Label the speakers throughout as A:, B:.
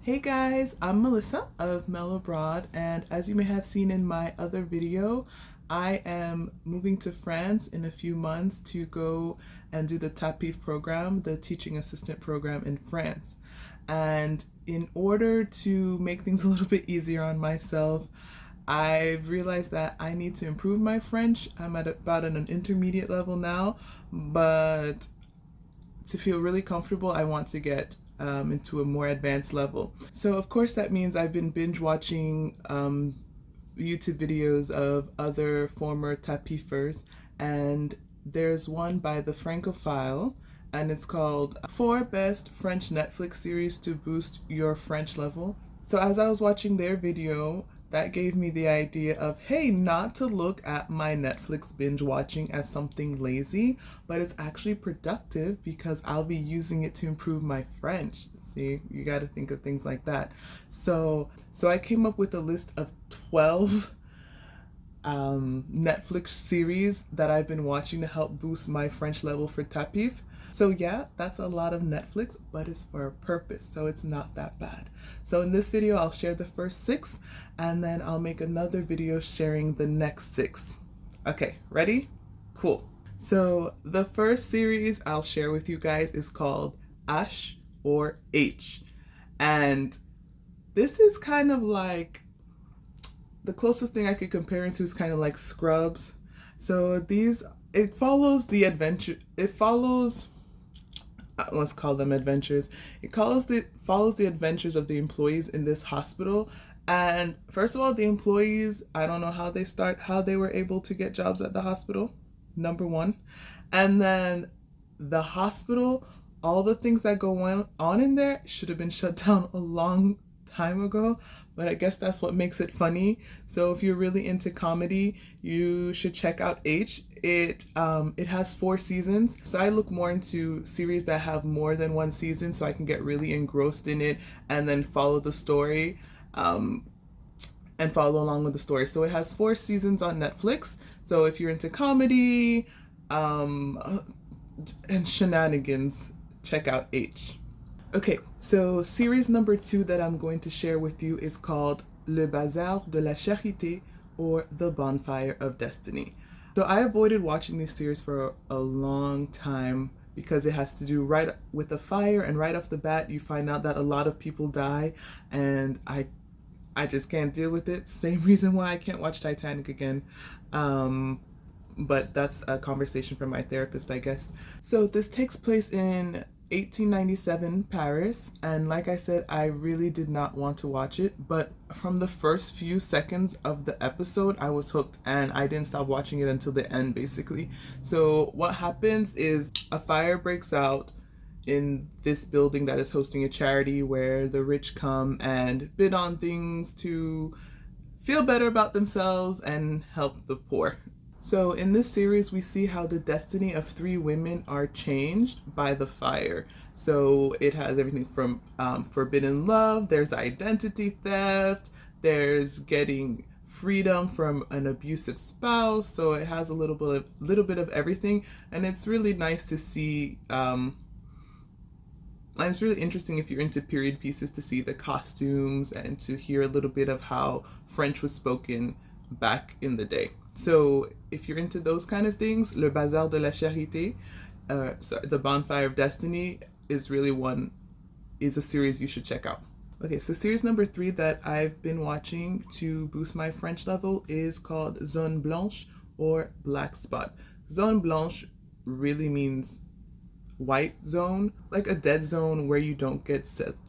A: Hey guys, I'm Melissa of Mel Abroad, and as you may have seen in my other video, I am moving to France in a few months to go and do the TAPIF program, the teaching assistant program in France. And in order to make things a little bit easier on myself, I've realized that I need to improve my French. I'm at about an intermediate level now, but to feel really comfortable, I want to get into a more advanced level. So, of course, that means I've been binge watching YouTube videos of other former tapifers, and there's one by the Francophile, and it's called Four Best French Netflix Series to Boost Your French Level. So, as I was watching their video, that gave me the idea of, hey, not to look at my Netflix binge watching as something lazy, but it's actually productive because I'll be using it to improve my French. See, you got to think of things like that. So I came up with a list of 12 Netflix series that I've been watching to help boost my French level for TAPIF. So yeah, that's a lot of Netflix, but it's for a purpose, so it's not that bad. So in this video, I'll share the first 6, and then I'll make another video sharing the next 6. Okay, ready? Cool. So the first series I'll share with you guys is called H or H. And this is kind of like, the closest thing I could compare it to is kind of like Scrubs. So it follows the adventure, it follows, let's call them adventures. Follows the adventures of the employees in this hospital. And first of all, the employees, I don't know how they were able to get jobs at the hospital, number one. And then the hospital, all the things that go on in there should have been shut down a long time ago, but I guess that's what makes it funny. So if you're really into comedy, you should check out H. It has 4 seasons. So I look more into series that have more than one season so I can get really engrossed in it and then follow the story. And follow along with the story. So it has 4 seasons on Netflix. So if you're into comedy and shenanigans, check out H. Okay, so series number 2 that I'm going to share with you is called Le Bazar de la Charité, or The Bonfire of Destiny. So I avoided watching this series for a long time because it has to do right with the fire, and right off the bat you find out that a lot of people die, and I just can't deal with it. Same reason why I can't watch Titanic again. But that's a conversation for my therapist, I guess. So this takes place in 1897 Paris, and like I said, I really did not want to watch it, but from the first few seconds of the episode I was hooked, and I didn't stop watching it until the end, basically. So what happens is a fire breaks out in this building that is hosting a charity where the rich come and bid on things to feel better about themselves and help the poor. So in this series, we see how the destiny of 3 women are changed by the fire. So it has everything from forbidden love, there's identity theft, there's getting freedom from an abusive spouse. So it has a little bit of everything, and it's really nice to see. And it's really interesting if you're into period pieces to see the costumes and to hear a little bit of how French was spoken back in the day. So if you're into those kind of things, Le Bazar de la Charité, The Bonfire of Destiny, is a series you should check out. Okay, so series number 3 that I've been watching to boost my French level is called Zone Blanche, or Black Spot. Zone Blanche really means white zone, like a dead zone where you don't get cell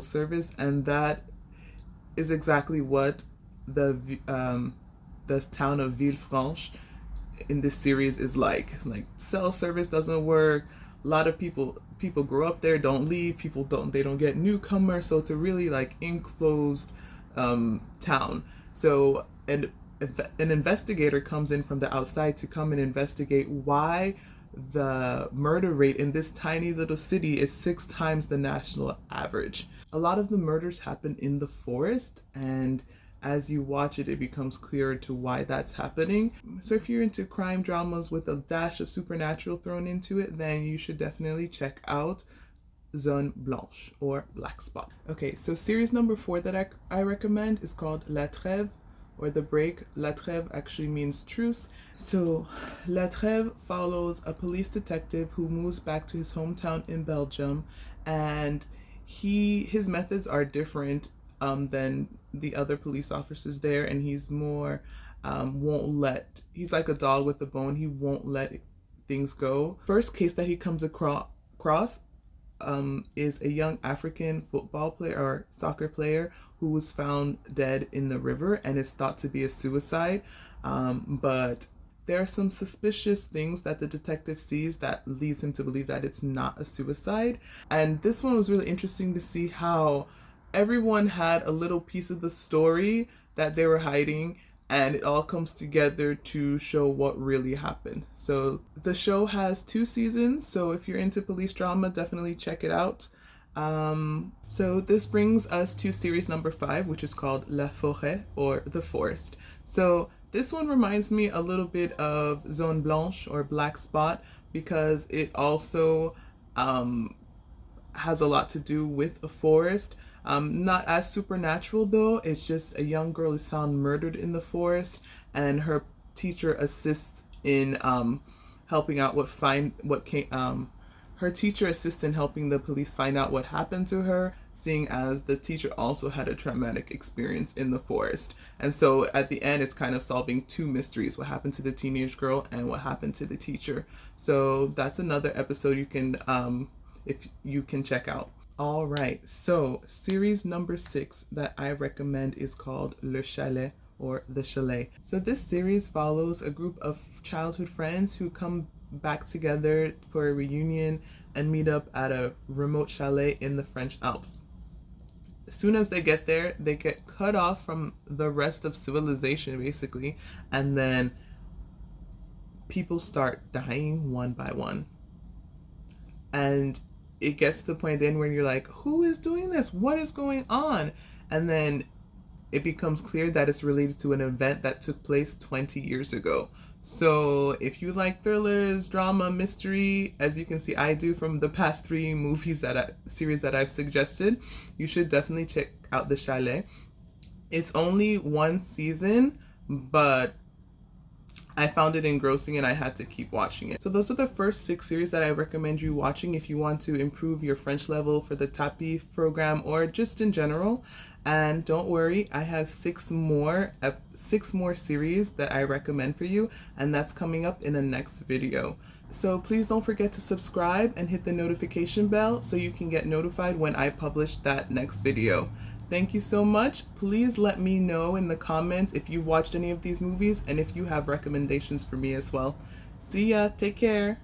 A: service, and that is exactly what the town of Villefranche in this series is like. Like, cell service doesn't work. A lot of people grow up there, don't leave. They don't get newcomers, so it's a really like enclosed town. So an investigator comes in from the outside to come and investigate why the murder rate in this tiny little city is 6 times the national average. A lot of the murders happen in the forest, and as you watch it, it becomes clearer to why that's happening. So if you're into crime dramas with a dash of supernatural thrown into it, then you should definitely check out Zone Blanche or Black Spot. Okay, so series number 4 that I recommend is called La Trêve or The Break. La Trêve actually means truce. So La Trêve follows a police detective who moves back to his hometown in Belgium, and his methods are different than the other police officers there, and he's more he's like a dog with a bone. He won't let things go. First case that he comes across is a young African football player or soccer player who was found dead in the river, and is thought to be a suicide. But there are some suspicious things that the detective sees that leads him to believe that it's not a suicide. And this one was really interesting to see how everyone had a little piece of the story that they were hiding, and it all comes together to show what really happened. So the show has 2 seasons, so if you're into police drama, definitely check it out. So this brings us to series number 5, which is called La Forêt or The Forest. So this one reminds me a little bit of Zone Blanche or Black Spot, because it also has a lot to do with a forest. Not as supernatural though. It's just a young girl is found murdered in the forest, and her teacher assists in helping out her teacher assists in helping the police find out what happened to her, seeing as the teacher also had a traumatic experience in the forest. And so at the end, it's kind of solving 2 mysteries: what happened to the teenage girl and what happened to the teacher. So that's another episode you can if you can check out. All right, so series number 6 that I recommend is called Le Chalet or The Chalet. So this series follows a group of childhood friends who come back together for a reunion and meet up at a remote chalet in the French Alps. As soon as they get there, they get cut off from the rest of civilization basically, and then people start dying one by one. And it gets to the point then where you're like, who is doing this? What is going on? And then it becomes clear that it's related to an event that took place 20 years ago. So if you like thrillers, drama, mystery, as you can see I do from the past 3 series that I've suggested, you should definitely check out The Chalet. It's only 1 season, but I found it engrossing and I had to keep watching it. So those are the first 6 series that I recommend you watching if you want to improve your French level for the TAPIF program or just in general. And don't worry, I have 6 more series that I recommend for you, and that's coming up in the next video. So please don't forget to subscribe and hit the notification bell so you can get notified when I publish that next video. Thank you so much. Please let me know in the comments if you watched any of these movies and if you have recommendations for me as well. See ya. Take care.